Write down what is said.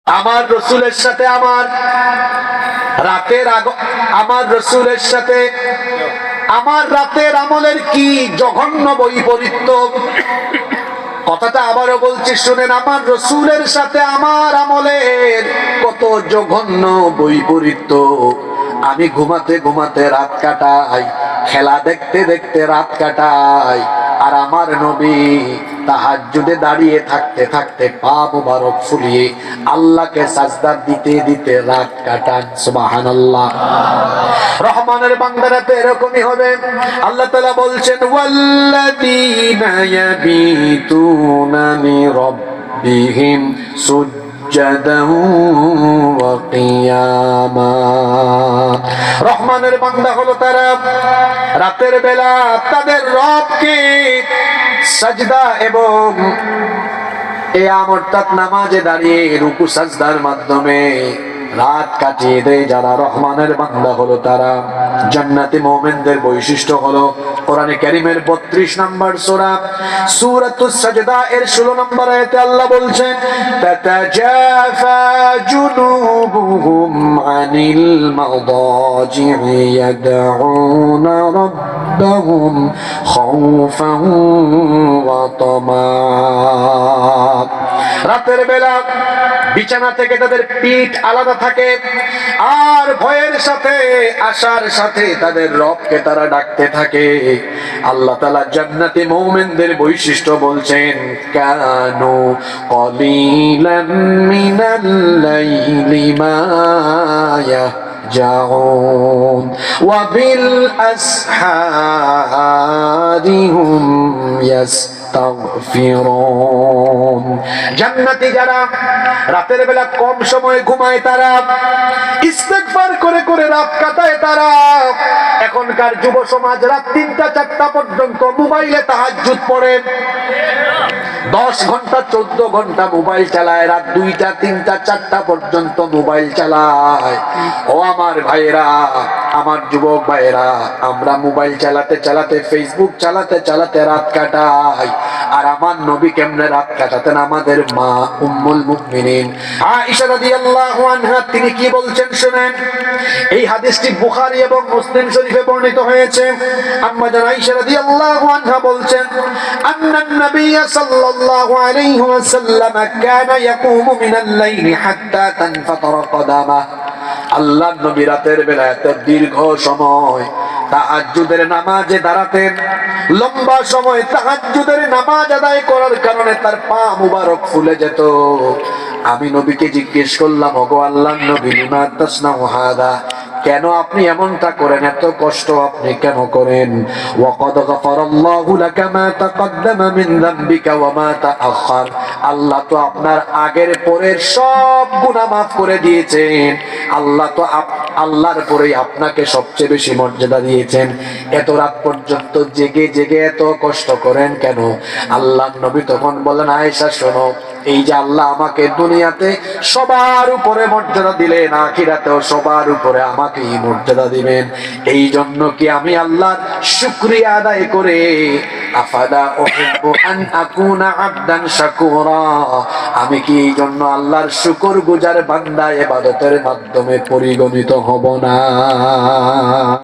আমার রসুলের সাথে আমার রসুলের সাথে আমার রাতের আমলের কি জঘন্য বৈপরীত্য। কথাটা আবারও বলছি, শুনেন, আমার রসুলের সাথে আমার আমলের কত জঘন্য বৈপরীত্য। আমি ঘুমাতে ঘুমাতে রাত কাটাই, খেলা দেখতে দেখতে রাত কাটাই, আর আমার নবী তাহাজ্জুদে দাঁড়িয়ে থাকতে থাকতে পা মুবারক ফুলিয়ে আল্লাহকে সাজদা দিতে দিতে রাত কাটান। সুবহানাল্লাহ। রহমানের বান্দারা তো এরকমই হবে। আল্লাহ তাআলা বলছেন, ওয়াল্লাযীনা ইয়াবিতুনা লিরাব্বিহিম সুজ্জাদান ওয়া কিয়ামা। রহমানের বান্দা হলো তারা রাতের বেলা তাদের রবকে সাজদা এবং কিয়াম অর্থাৎ নামাজে দাঁড়িয়ে রুকু সাজদার মাধ্যমে রাত কাটিয়ে দেয়। যারা রহমানের বান্দা হলো তারা জান্নাতি মুমিনদের বৈশিষ্ট্য হলো কোরআনে কারীমের 32 নম্বর সূরা সূরাতুস সাজদা এর 16 নম্বর আয়াতে আল্লাহ বলছেন, তাতাজাফা জুনুবুহুম আনিল মাদাজি'i ইয়াদউনা রাব্বাহুম খাউফান ওয়া তামা। রাতের বেলা বিছানা থেকে তাদের পিঠ আলাদা থাকে, আর ভয়ের সাথে আশার সাথে তাদের রবকে তারা ডাকতে থাকে। আল্লাহ তাআলা জান্নাতি মুমিনদের বৈশিষ্ট্য বলছেন, কানু কলিলাম মিনাল লাইলি মা ইয়াহজাউন ওয়া বিল আসহারি হুম ইয়াস্তাগফিরুন। জান্নাতি যারা রাতের বেলা কম সময় ঘুমায়, তারা ইস্তেগফার করে করে রাত কাটায়। তারা এখনকার যুব সমাজ রাত 3টা 4টা পর্যন্ত মোবাইলে তাহাজ্জুদ পড়ে, 10 ঘন্টা 14 ঘন্টা মোবাইল চালায়, রাত 2টা 3টা 4টা পর্যন্ত মোবাইল চালায়। ও আমার ভাইরা, আমার যুবক ভাইরা, আমরা মোবাইল চালাতে চালাতে, ফেসবুক চালাতে চালাতে রাত কাটাই। আর আমার নবী কেমনে রাত কাটাতেন? আমাদের মা উম্মুল মুমিনিন আয়েশা রাদিয়াল্লাহু আনহা তিনি কি বলছেন শুনেন। এই হাদিসটি বুখারী এবং মুসলিম শরীফে বর্ণিত হয়েছে। আম্মা জান আয়েশা রাদিয়াল্লাহু আনহা বলছেন, আন্নান নবী সাল্লাল্লাহু আলাইহি ওয়াসাল্লাম কানা ইয়াকুমু মিনাল লাইলি হাত্তা তানফাতারা কদামা। আল্লাহর নবী রাতের বেলা এত দীর্ঘ সময় তাহাজ্জুদের নামাজে দাঁড়াতেন। লম্বা সময় তাহাজ্জুদের নামাজ আদায় করার কারণে তার পা মুবারক ফুলে যেত। আমি নবীকে জিজ্ঞেস করলাম, ওগো আল্লাহর নবী, লিমা তাসনাউ হাদা, কেন আপনি এমনটা করেন? এত কষ্ট আপনি কেন করেন? ওয়াকাদ গাফারাল্লাহু লাকা মা তাকদ্দামা মিন যামবিকা ওয়া মা তাআখার। আল্লাহ তো আপনার আগের পরের সব গুনাহ মাফ করে দিয়েছেন। আল্লাহ তো আল্লাহর পরেই আপনাকে সবচেয়ে বেশি মর্যাদা দিয়েছেন। এত রাত পর্যন্ত জেগে জেগে এত কষ্ট করেন কেন? আল্লাহর নবী তখন বলেন, আয়েশা শোনো, এই যে আল্লাহ আমাকে দুনিয়াতে সবার উপরে মর্যাদা দিলেন, আখিরাতেও সবার উপরে আমাকেই মর্যাদা দিবেন। এই জন্য কি আমি আল্লাহর শুকরিয়া আদায় করে আফাদা উহিব্বু আন আকুনা আবদান শাকুরা, আমি কি এই জন্য আল্লাহর শুকরগুজার বান্দা ইবাদতের মাধ্যমে পরিগণিত হব না?